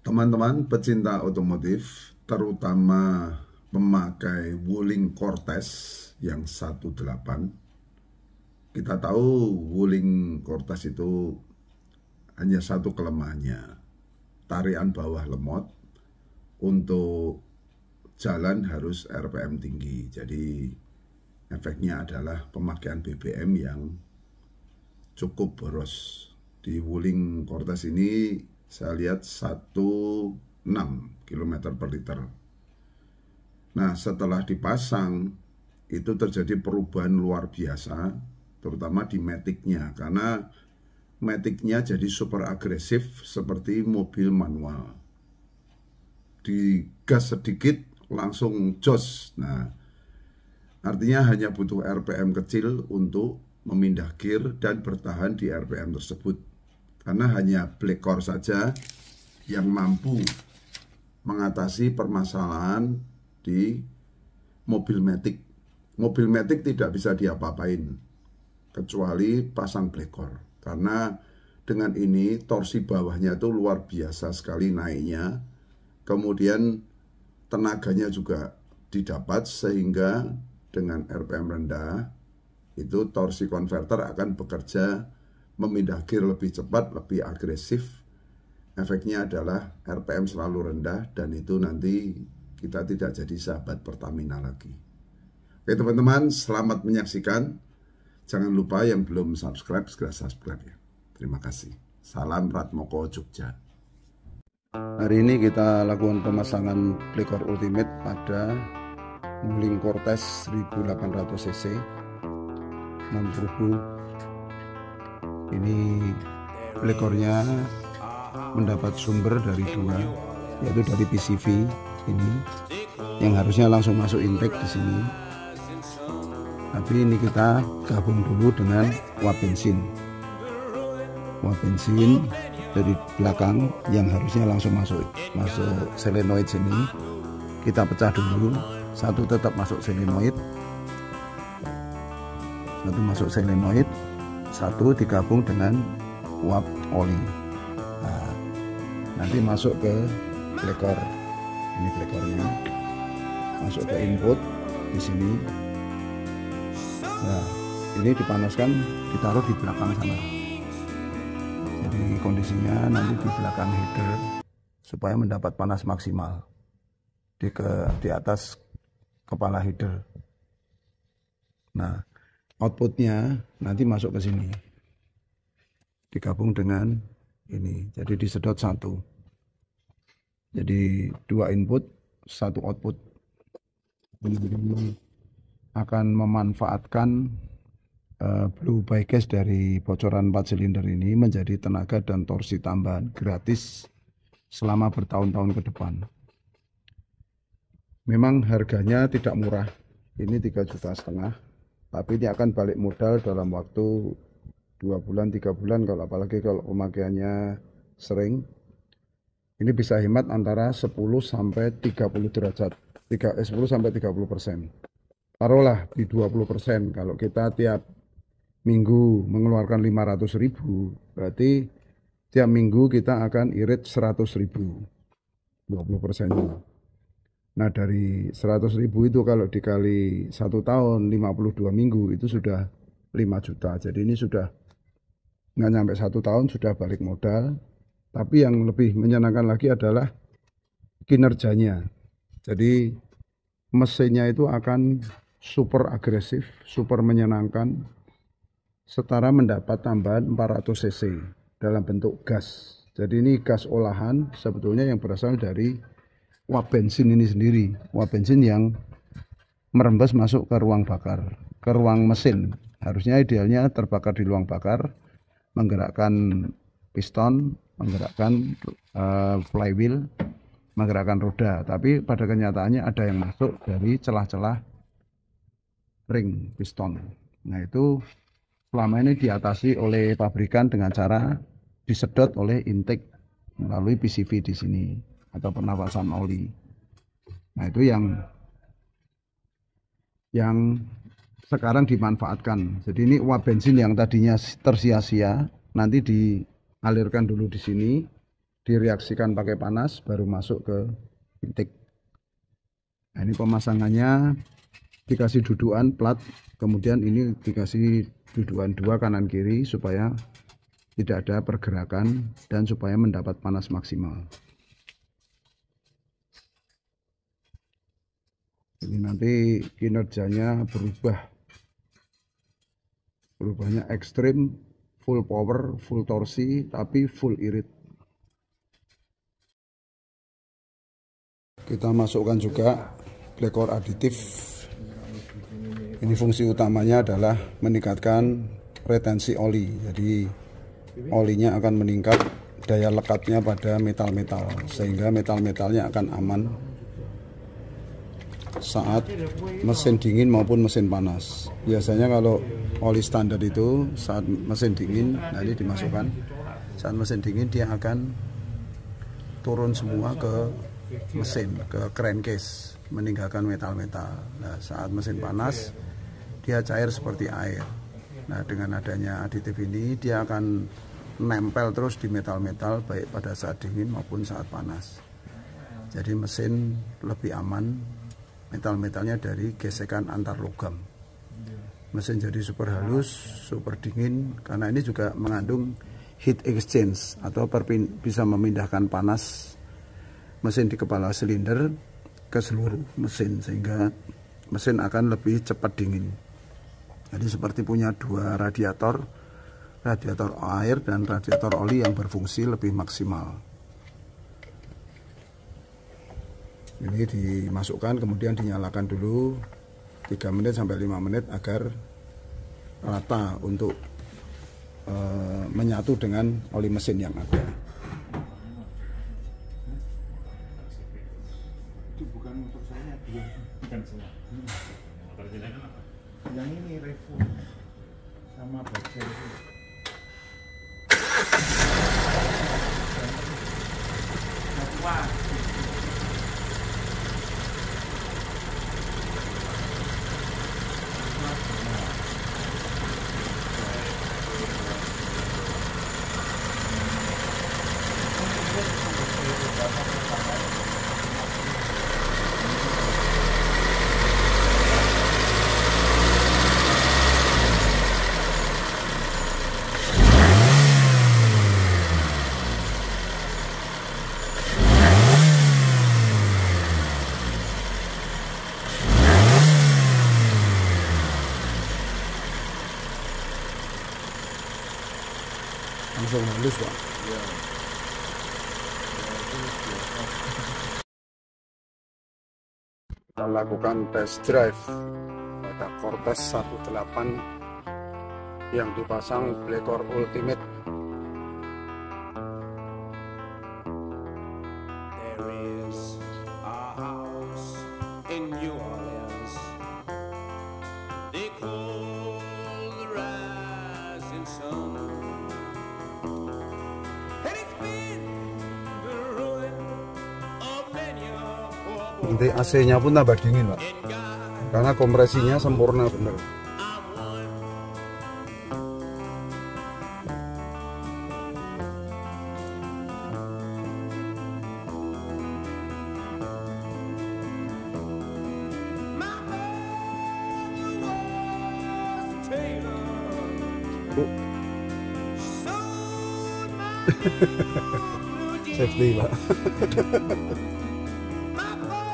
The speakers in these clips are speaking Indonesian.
Teman-teman pecinta otomotif, terutama pemakai Wuling Cortez yang 18, kita tahu Wuling Cortez itu hanya satu kelemahannya, tarian bawah lemot. Untuk jalan harus RPM tinggi, jadi efeknya adalah pemakaian BBM yang cukup boros. Di Wuling Cortez ini saya lihat 16 km per liter. Nah, setelah dipasang itu terjadi perubahan luar biasa, terutama di matic-nya, karena matic-nya jadi super agresif seperti mobil manual. Digas sedikit langsung jos. Nah, artinya hanya butuh RPM kecil untuk memindah gear dan bertahan di RPM tersebut. Karena hanya black core saja yang mampu mengatasi permasalahan di mobil matic. Mobil matic tidak bisa diapa-apain kecuali pasang black core. Karena dengan ini torsi bawahnya itu luar biasa sekali naiknya. Kemudian tenaganya juga didapat sehingga dengan RPM rendah itu torsi converter akan bekerja memindah gear lebih cepat, lebih agresif. Efeknya adalah RPM selalu rendah dan itu nanti kita tidak jadi sahabat Pertamina lagi. Oke teman-teman, selamat menyaksikan. Jangan lupa yang belum subscribe, segera subscribe ya. Terima kasih. Salam Ratmoko Jogja. Hari ini kita lakukan pemasangan Black Core Ultimate pada Wuling Cortez 1800 cc 6 turbo. Ini Black Core-nya mendapat sumber dari dua, yaitu dari PCV ini yang harusnya langsung masuk intake di sini. Tapi ini kita gabung dulu dengan uap bensin dari belakang yang harusnya langsung masuk solenoid sini. Kita pecah dulu, satu tetap masuk solenoid, satu digabung dengan uap oli. Nah, nanti masuk ke Black Core. Ini Black Core-nya masuk ke input di sini. Nah, ini dipanaskan, ditaruh di belakang sana. Jadi kondisinya nanti di belakang header supaya mendapat panas maksimal di atas kepala header. Nah, outputnya nanti masuk ke sini, digabung dengan ini, jadi disedot satu. Jadi dua input, satu output. Ini akan memanfaatkan blue bypass dari bocoran 4 silinder ini menjadi tenaga dan torsi tambahan gratis selama bertahun-tahun ke depan. Memang harganya tidak murah, ini 3,5 juta, tapi ini akan balik modal dalam waktu 2 bulan 3 bulan, apalagi kalau pemakaiannya sering. Ini bisa hemat antara 10 sampai 30 derajat, 10 sampai 30%. Taruhlah di 20%. Kalau kita tiap minggu mengeluarkan 500.000, berarti tiap minggu kita akan irit 100.000, 20%-nya. Nah, dari 100.000 itu kalau dikali 1 tahun 52 minggu itu sudah 5 juta. Jadi ini sudah nggak nyampe 1 tahun sudah balik modal. Tapi yang lebih menyenangkan lagi adalah kinerjanya. Jadi mesinnya itu akan super agresif, super menyenangkan, setara mendapat tambahan 400 cc dalam bentuk gas. Jadi ini gas olahan sebetulnya yang berasal dari uap bensin ini sendiri, uap bensin yang merembes masuk ke ruang bakar, ke ruang mesin. Harusnya idealnya terbakar di ruang bakar, menggerakkan piston, menggerakkan flywheel, menggerakkan roda. Tapi pada kenyataannya ada yang masuk dari celah-celah ring piston. Nah, itu selama ini diatasi oleh pabrikan dengan cara disedot oleh intake melalui PCV di sini atau penapasan oli. Nah, itu yang sekarang dimanfaatkan. Jadi ini uap bensin yang tadinya tersia-sia nanti dialirkan dulu di sini, direaksikan pakai panas baru masuk ke titik. Nah, ini pemasangannya dikasih dudukan plat, kemudian ini dikasih dudukan 2 kanan kiri supaya tidak ada pergerakan dan supaya mendapat panas maksimal. Ini nanti kinerjanya berubahnya ekstrim, full power, full torsi, tapi full irit. Kita masukkan juga black core aditif. Ini fungsi utamanya adalah meningkatkan retensi oli. Jadi olinya akan meningkat daya lekatnya pada metal-metal, sehingga metal-metalnya akan aman saat mesin dingin maupun mesin panas. Biasanya kalau oli standar itu saat mesin dingin, nah ini dimasukkan, saat mesin dingin dia akan turun semua ke mesin, ke crankcase, meninggalkan metal-metal. Nah, saat mesin panas dia cair seperti air. Nah, dengan adanya aditif ini dia akan nempel terus di metal-metal baik pada saat dingin maupun saat panas. Jadi mesin lebih aman metal-metalnya dari gesekan antar logam. Mesin jadi super halus, super dingin, karena ini juga mengandung heat exchange atau bisa memindahkan panas mesin di kepala silinder ke seluruh mesin, sehingga mesin akan lebih cepat dingin. Jadi seperti punya 2 radiator air dan radiator oli yang berfungsi lebih maksimal. Ini dimasukkan, kemudian dinyalakan dulu 3 menit sampai 5 menit agar rata untuk menyatu dengan oli mesin yang ada. Itu bukan motor saya, bukan semua. Motor kita kan apa? Yang ini Revo sama bagian itu. Wah. Langsung halus, Pak. Ya. Kita lakukan test drive pada Cortez 18 yang dipasang Black Core Ultimate. There is a house in New Orleans. They call the rising sun. And it's been the ruin of many a poor boy. Nanti AC-nya pun tambah dingin, Pak, And God, karena kompresinya sempurna bener. I'm one. My mother was a tailor. Bu, She sewed my blue jeans. safety, Pak. My father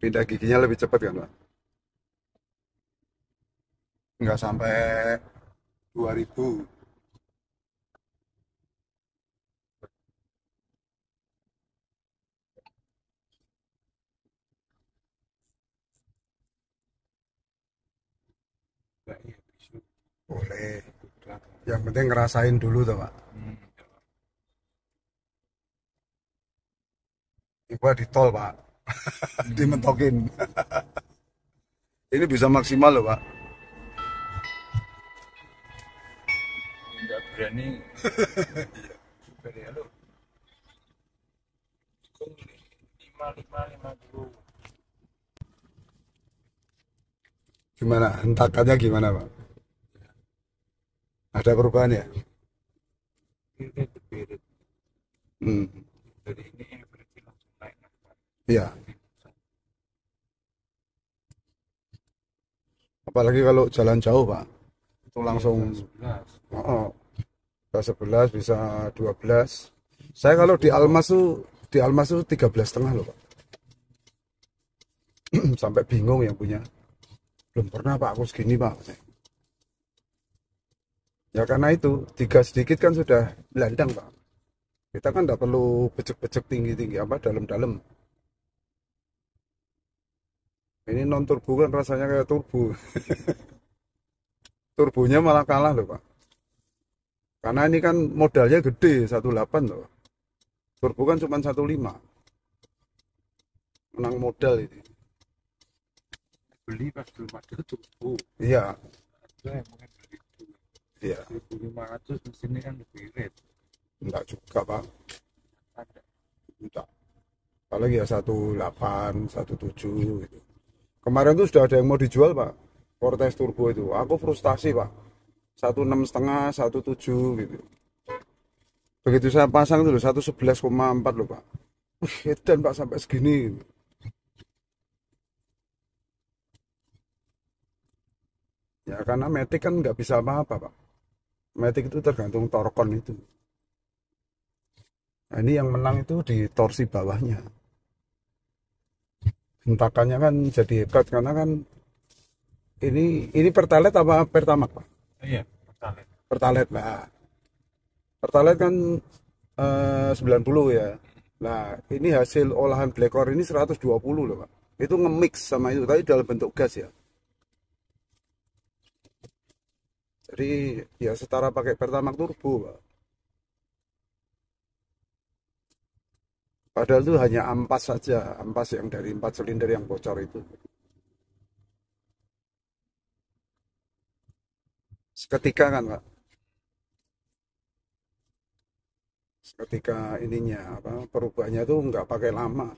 Pindah giginya lebih cepat kan, Pak? Nggak sampai 2000. Boleh. Yang penting ngerasain dulu tuh, Pak. Gua di tol, Pak. Dimentokin. Ini bisa maksimal loh, Pak. Enggak berani super ya lo. Kung 5550. Gimana? Hentakannya gimana, Pak? Ada perubahan ya? Irit irit. Hmm. Dari ini berarti langsung naik. Iya. Apalagi kalau jalan jauh, Pak. Itu langsung 11. oh, bisa 11, bisa 12. Saya kalau di Almas tuh 13,5 loh, Pak. Sampai bingung yang punya. Belum pernah, Pak, aku segini, Pak. Ya karena itu, digas sedikit kan sudah belandang, Pak. Kita kan nggak perlu becek-becek tinggi-tinggi apa dalam-dalam. Ini non turbo kan rasanya kayak turbo. Turbonya malah kalah loh, Pak. Karena ini kan modalnya gede 18 loh. Turbo kan cuma 15. Menang modal ini. Beli pas belum ada turbo. Iya, Saya mungkin beli itu. iya. 1500 mesinnya kan lebih irit. Enggak juga, Pak. Ada. Enggak. Apalagi ya 18, 17 gitu. Kemarin tuh sudah ada yang mau dijual, Pak. Cortez Turbo itu. Aku frustasi, Pak. 16,5, 17 gitu. Begitu saya pasang itu loh 111,4 loh, Pak. Edan, Pak, sampai segini. Ya karena Matic kan nggak bisa apa-apa, Pak. Matic itu tergantung torkon itu. Nah, ini yang menang itu di torsi bawahnya. Hentakannya kan jadi hebat karena kan ini Pertalite apa Pertamax, Pak? Iya, pertalite. Pertalite lah. Pertalite kan 90 ya. Nah, ini hasil olahan Blackcore ini 120 loh, Pak. Itu nge-mix sama itu, tapi dalam bentuk gas ya. Jadi ya setara pakai Pertamax Turbo, Pak. Padahal itu hanya ampas saja, ampas yang dari 4 silinder yang bocor itu. Seketika kan, Pak. Seketika ininya apa perubahannya tuh nggak pakai lama.